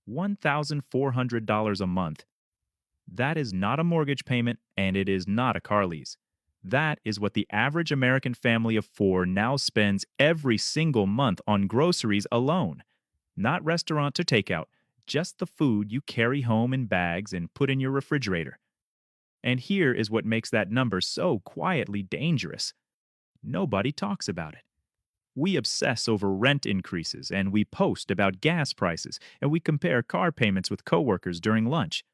$1,400 a month. That is not a mortgage payment and it is not a car lease. That is what the average American family of four now spends every single month on groceries alone. Not restaurant or takeout, just the food you carry home in bags and put in your refrigerator. And here is what makes that number so quietly dangerous. Nobody talks about it. We obsess over rent increases and we post about gas prices and we compare car payments with coworkers during lunch.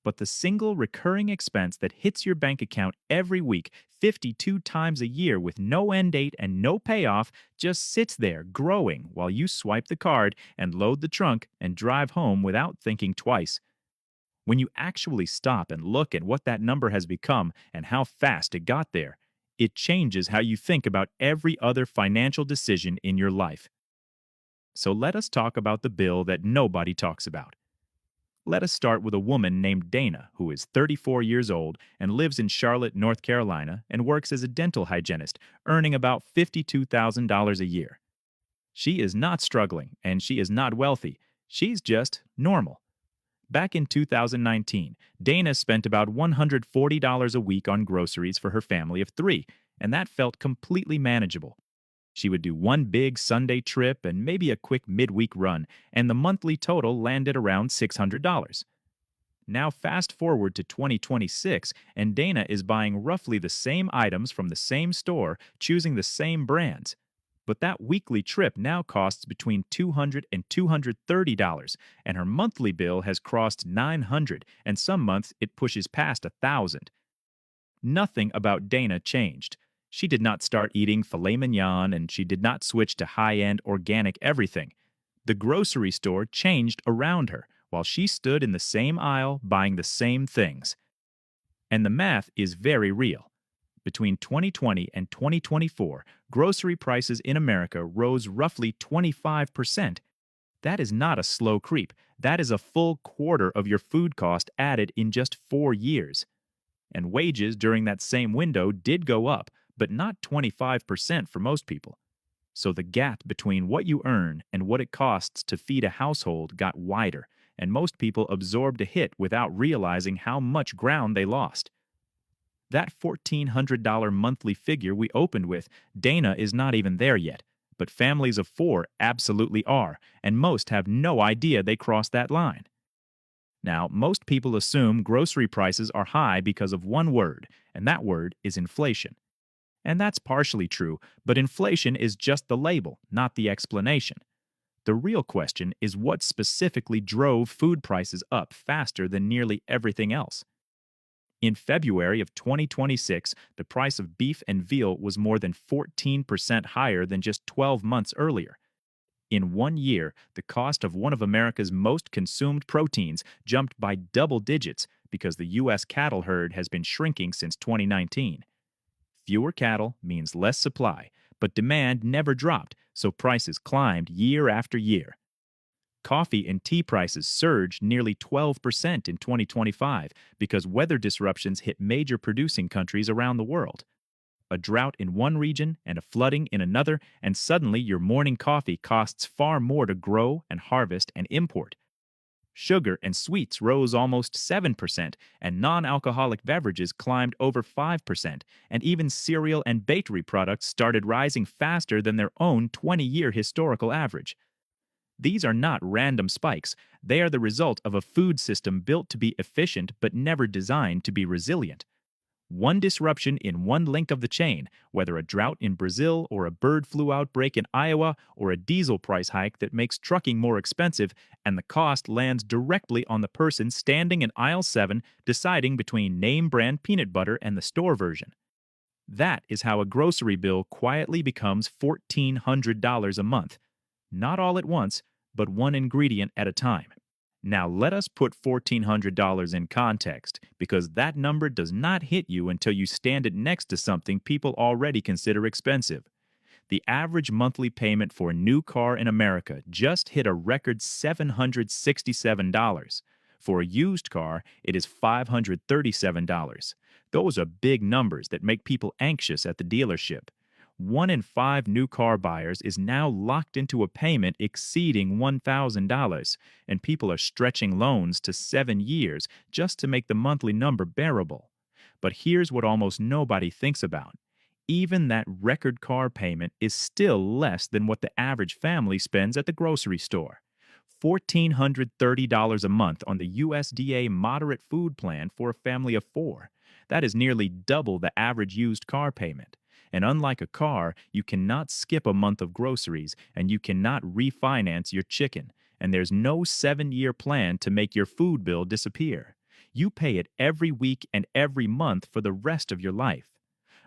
But the single recurring expense that hits your bank account every week, 52 times a year with no end date and no payoff, just sits there growing while you swipe the card and load the trunk and drive home without thinking twice. When you actually stop and look at what that number has become and how fast it got there, it changes how you think about every other financial decision in your life. So let us talk about the bill that nobody talks about. Let us start with a woman named Dana, who is 34 years old and lives in Charlotte, North Carolina, and works as a dental hygienist, earning about $52,000 a year. She is not struggling, and she is not wealthy. She's just normal. Back in 2019, Dana spent about $140 a week on groceries for her family of three, and that felt completely manageable. She would do one big Sunday trip and maybe a quick midweek run, and the monthly total landed around $600. Now, fast forward to 2026, and Dana is buying roughly the same items from the same store, choosing the same brands. But that weekly trip now costs between $200 and $230, and her monthly bill has crossed $900, and some months it pushes past $1,000. Nothing about Dana changed. She did not start eating filet mignon, and she did not switch to high-end organic everything. The grocery store changed around her, while she stood in the same aisle buying the same things. And the math is very real. Between 2020 and 2024, grocery prices in America rose roughly 25%. That is not a slow creep. That is a full quarter of your food cost added in just 4 years. And wages during that same window did go up, but not 25% for most people. So the gap between what you earn and what it costs to feed a household got wider, and most people absorbed a hit without realizing how much ground they lost. That $1,400 monthly figure we opened with, Dana is not even there yet, but families of four absolutely are, and most have no idea they crossed that line. Now, most people assume grocery prices are high because of one word, and that word is inflation. And that's partially true, but inflation is just the label, not the explanation. The real question is what specifically drove food prices up faster than nearly everything else. In February of 2026, the price of beef and veal was more than 14% higher than just 12 months earlier. In 1 year, the cost of one of America's most consumed proteins jumped by double digits because the U.S. cattle herd has been shrinking since 2019. Fewer cattle means less supply, but demand never dropped, so prices climbed year after year. Coffee and tea prices surged nearly 12% in 2025 because weather disruptions hit major producing countries around the world. A drought in one region and a flooding in another, and suddenly your morning coffee costs far more to grow and harvest and import. Sugar and sweets rose almost 7%, and non-alcoholic beverages climbed over 5%, and even cereal and bakery products started rising faster than their own 20-year historical average. These are not random spikes. They are the result of a food system built to be efficient but never designed to be resilient. One disruption in one link of the chain, whether a drought in Brazil or a bird flu outbreak in Iowa or a diesel price hike that makes trucking more expensive, and the cost lands directly on the person standing in aisle 7 deciding between name brand peanut butter and the store version. That is how a grocery bill quietly becomes $1,400 a month. Not all at once, but one ingredient at a time. Now let us put $1,400 in context, because that number does not hit you until you stand it next to something people already consider expensive. The average monthly payment for a new car in America just hit a record $767. For a used car, it is $537. Those are big numbers that make people anxious at the dealership. One in five new car buyers is now locked into a payment exceeding $1,000, and people are stretching loans to 7 years just to make the monthly number bearable. But here's what almost nobody thinks about. Even that record car payment is still less than what the average family spends at the grocery store. $1,430 a month on the USDA moderate food plan for a family of four. That is nearly double the average used car payment. And unlike a car, you cannot skip a month of groceries and you cannot refinance your chicken. And there's no 7-year plan to make your food bill disappear. You pay it every week and every month for the rest of your life.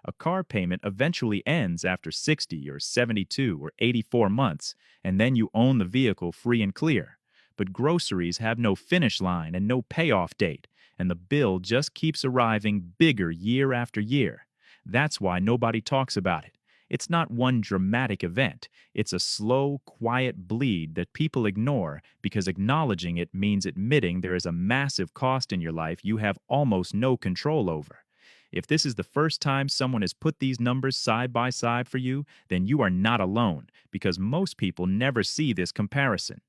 A car payment eventually ends after 60 or 72 or 84 months, and then you own the vehicle free and clear. But groceries have no finish line and no payoff date, and the bill just keeps arriving bigger year after year. That's why nobody talks about it. It's not one dramatic event. It's a slow, quiet bleed that people ignore because acknowledging it means admitting there is a massive cost in your life you have almost no control over. If this is the first time someone has put these numbers side by side for you, then you are not alone because most people never see this comparison.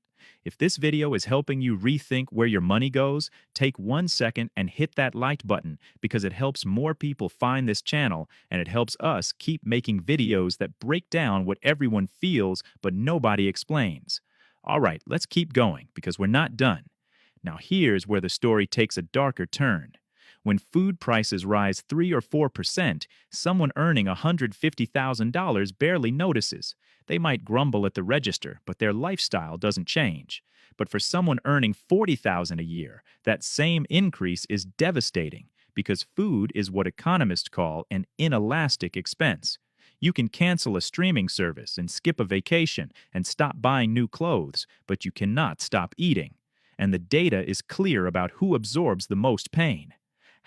If this video is helping you rethink where your money goes, take 1 second and hit that like button because it helps more people find this channel and it helps us keep making videos that break down what everyone feels but nobody explains. All right, let's keep going because we're not done. Now here's where the story takes a darker turn. When food prices rise 3 or 4%, someone earning $150,000 barely notices. They might grumble at the register, but their lifestyle doesn't change. But for someone earning $40,000 a year, that same increase is devastating because food is what economists call an inelastic expense. You can cancel a streaming service and skip a vacation and stop buying new clothes, but you cannot stop eating. And the data is clear about who absorbs the most pain.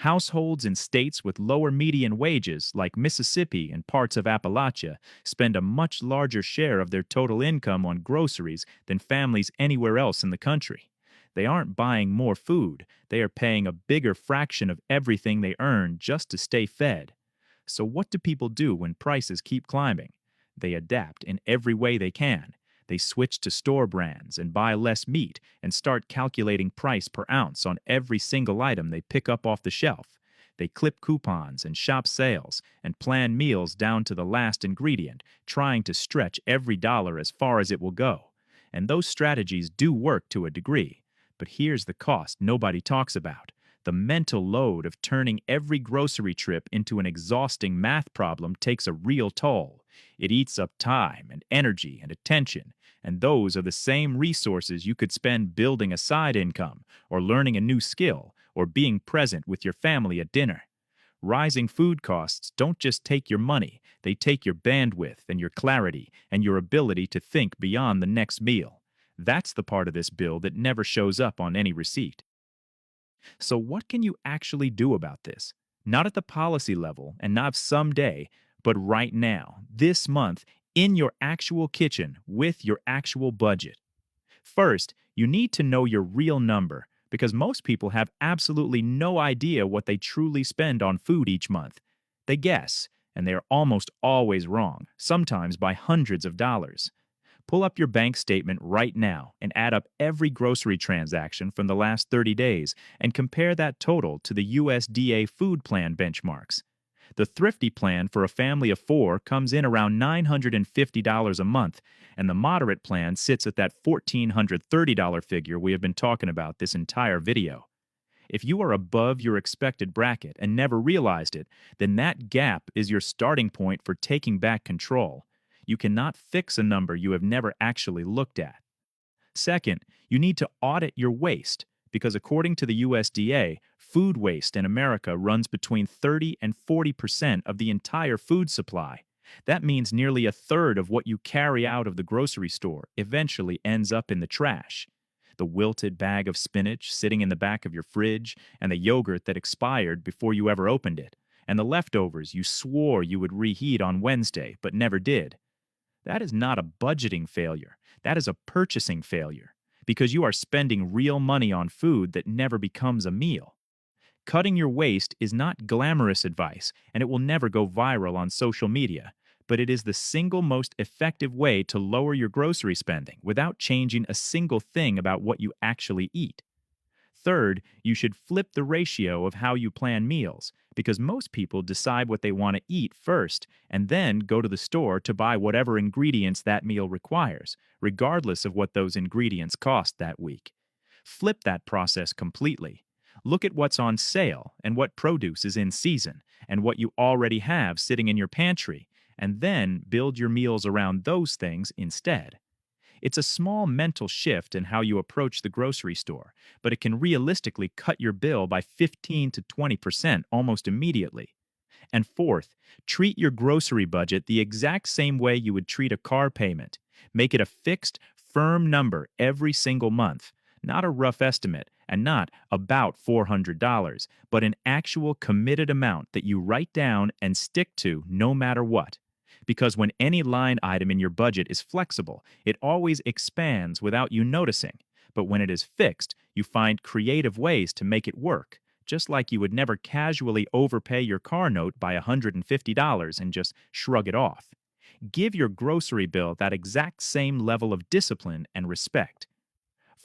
Households in states with lower median wages, like Mississippi and parts of Appalachia, spend a much larger share of their total income on groceries than families anywhere else in the country. They aren't buying more food, they are paying a bigger fraction of everything they earn just to stay fed. So what do people do when prices keep climbing? They adapt in every way they can. They switch to store brands and buy less meat and start calculating price per ounce on every single item they pick up off the shelf. They clip coupons and shop sales and plan meals down to the last ingredient, trying to stretch every dollar as far as it will go. And those strategies do work to a degree. But here's the cost nobody talks about. The mental load of turning every grocery trip into an exhausting math problem takes a real toll. It eats up time and energy and attention, and those are the same resources you could spend building a side income, or learning a new skill, or being present with your family at dinner. Rising food costs don't just take your money, they take your bandwidth and your clarity and your ability to think beyond the next meal. That's the part of this bill that never shows up on any receipt. So what can you actually do about this? Not at the policy level and not someday, but right now, this month, in your actual kitchen with your actual budget. First, you need to know your real number because most people have absolutely no idea what they truly spend on food each month. They guess, and they are almost always wrong, sometimes by hundreds of dollars. Pull up your bank statement right now and add up every grocery transaction from the last 30 days and compare that total to the USDA food plan benchmarks. The thrifty plan for a family of four comes in around $950 a month, and the moderate plan sits at that $1,430 figure we have been talking about this entire video. If you are above your expected bracket and never realized it, then that gap is your starting point for taking back control. You cannot fix a number you have never actually looked at. Second, you need to audit your waste because according to the USDA, food waste in America runs between 30 and 40% of the entire food supply. That means nearly a third of what you carry out of the grocery store eventually ends up in the trash. The wilted bag of spinach sitting in the back of your fridge, and the yogurt that expired before you ever opened it, and the leftovers you swore you would reheat on Wednesday but never did. That is not a budgeting failure. That is a purchasing failure because you are spending real money on food that never becomes a meal. Cutting your waste is not glamorous advice, and it will never go viral on social media, but it is the single most effective way to lower your grocery spending without changing a single thing about what you actually eat. Third, you should flip the ratio of how you plan meals, because most people decide what they want to eat first and then go to the store to buy whatever ingredients that meal requires, regardless of what those ingredients cost that week. Flip that process completely. Look at what's on sale and what produce is in season and what you already have sitting in your pantry, and then build your meals around those things instead. It's a small mental shift in how you approach the grocery store, but it can realistically cut your bill by 15 to 20% almost immediately. And fourth, treat your grocery budget the exact same way you would treat a car payment. Make it a fixed, firm number every single month, not a rough estimate and not about $400, but an actual committed amount that you write down and stick to no matter what. Because when any line item in your budget is flexible, it always expands without you noticing. But when it is fixed, you find creative ways to make it work, just like you would never casually overpay your car note by $150 and just shrug it off. Give your grocery bill that exact same level of discipline and respect.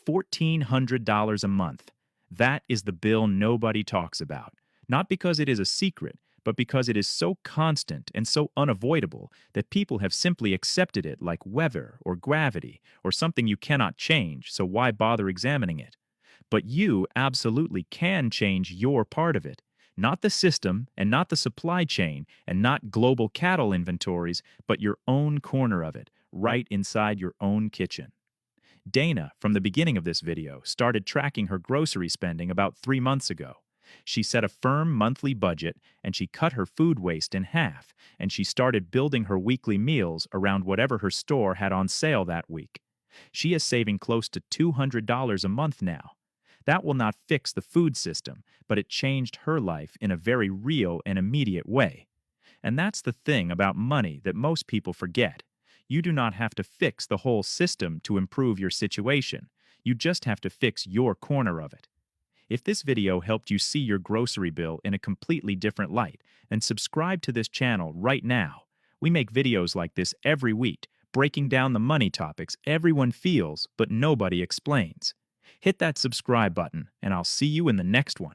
$1,400 a month. That is the bill nobody talks about. Not because it is a secret, but because it is so constant and so unavoidable that people have simply accepted it like weather or gravity or something you cannot change, so why bother examining it? But you absolutely can change your part of it. Not the system and not the supply chain and not global cattle inventories, but your own corner of it, right inside your own kitchen. Dana, from the beginning of this video, started tracking her grocery spending about 3 months ago. She set a firm monthly budget and she cut her food waste in half, and she started building her weekly meals around whatever her store had on sale that week. She is saving close to $200 a month now. That will not fix the food system, but it changed her life in a very real and immediate way. And that's the thing about money that most people forget. You do not have to fix the whole system to improve your situation. You just have to fix your corner of it. If this video helped you see your grocery bill in a completely different light, then subscribe to this channel right now. We make videos like this every week, breaking down the money topics everyone feels but nobody explains. Hit that subscribe button, and I'll see you in the next one.